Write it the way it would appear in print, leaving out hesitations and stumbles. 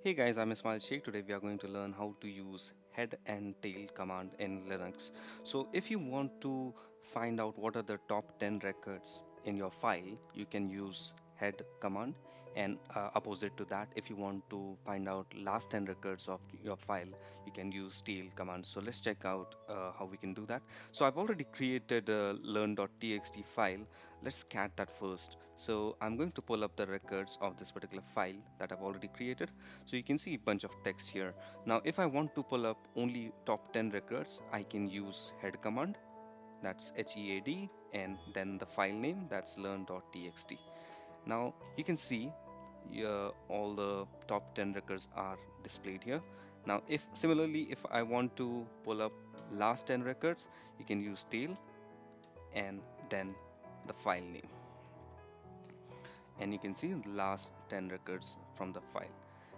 Hey guys, I'm Ismail Sheikh. Today we are going to learn how to use head and tail command in Linux. So if you want to find out what are the top 10 records in your file, you can use head command, and opposite to that, if you want to find out last 10 records of your file, you can use tail command. So let's check out how we can do that. So I've already created a learn.txt file. Let's cat that first. So I'm going to pull up the records of this particular file that I've already created. So you can see a bunch of text here. Now if I want to pull up only top 10 records, I can use head command, that's HEAD, and then the file name, that's learn.txt. Now you can see all the top 10 records are displayed here. Now if similarly, if I want to pull up last 10 records, you can use tail and then the file name, and you can see the last 10 records from the file.